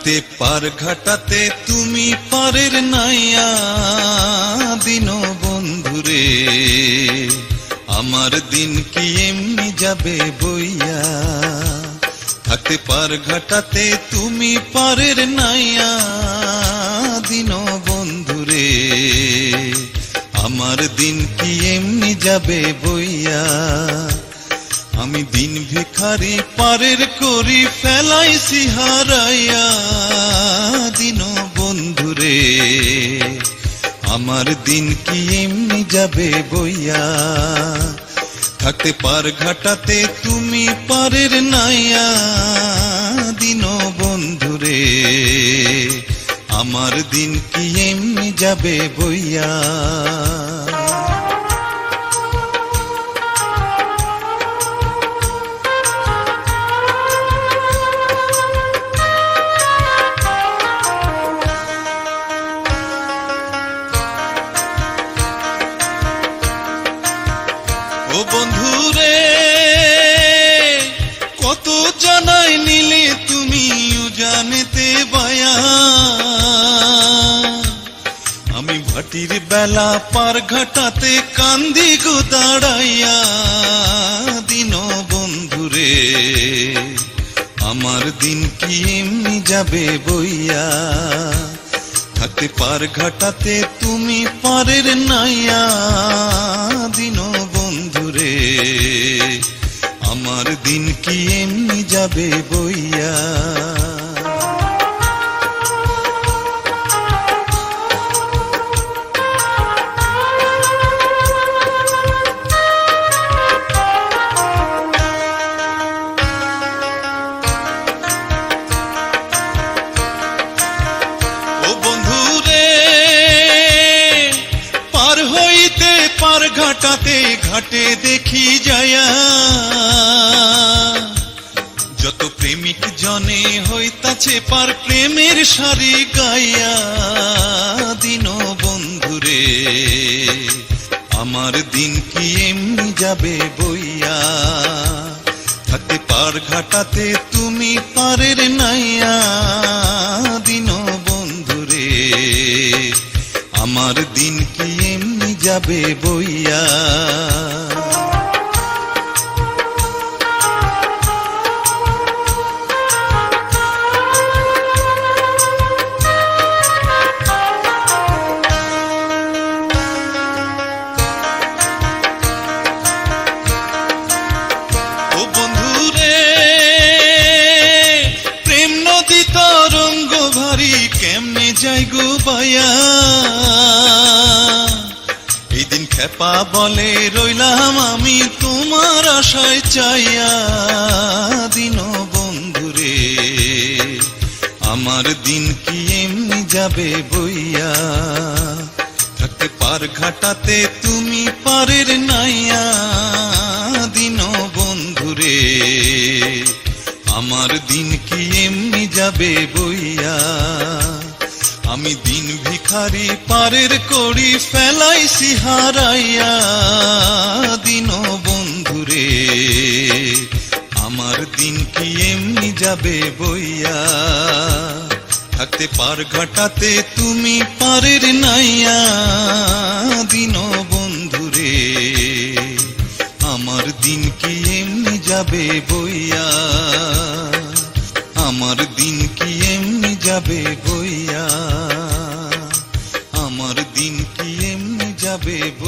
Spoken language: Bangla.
থাকতে পার ঘাটাতে তুমি পারের নাইয়া দিন বন্ধুরে, আমার দিন কি এমনি যাবে বইয়া। থাকতে পার ঘাটাতে তুমি পারের নাইয়া দিন বন্ধুরে, আমার দিন কি এমনি যাবে বইয়া। আমি দিন ভিখারি পারের করি ফেলাইছি হারাইয়া দিন বন্ধুরে, আমার দিন কি এমনি যাবে বইয়া। থাকতে পার ঘাটাতে তুমি পারের নাইয়া দিন বন্ধুরে, আমার দিন কি এমনি যাবে বইয়া। ও বন্ধুরে কত জানাই নিলে তুমিও জানেতে বায়া, আমি ভাটির বেলা পার ঘাটাতে কান্দি গো দাঁড়াইয়া দিন বন্ধুরে, আমার দিন কি এমনি যাবে বইয়া। থাকতে পার ঘাটাতে তুমি পারের নাইয়া দিন বন্ধুরে, আমার দিন কি এমনি যাবে বইয়া। ও বন্ধুরে পার হইতে পার ঘাটাতে ঘাটে দেখি যায়া, যত প্রেমিক জনে হইতাছে পার প্রেমের সারি গাইয়া দিন বন্ধুরে, আমার দিন কি এমনি যাবে বইয়া। থাকতে পার ঘাটাতে তুমি পারের নাইয়া দিন বন্ধুরে, আমার দিন কি এমনি যাবে বইয়া। ও বন্ধুরে প্রেম নদী তরঙ্গ ভারী কেমনে যাই গো বায়া, এই দিন খেপা বলে রইলাম আমি তোমার আশায় চাইয়া দিন বন্ধুরে, আমার দিন কি এমনি যাবে বইয়া। থাকতে পার ঘাটাতে তুমি পারের নাইয়া দিন বন্ধুরে, আমার দিন কি এমনি যাবে বইয়া। আমি দিন ভিখারি পারের করি ফেলাইছি হারাইয়া দিন বন্ধুরে, আমার দিন কি এমনি যাবে বইয়া। থাকতে পার ঘাটাতে তুমি পারের নাইয়া দিন বন্ধুরে, আমার দিন কি এমনি যাবে বইয়া। আমার দিন কি এমনি যাবে বইয়া, আমার দিন কি এমনি যাবে বইয়া।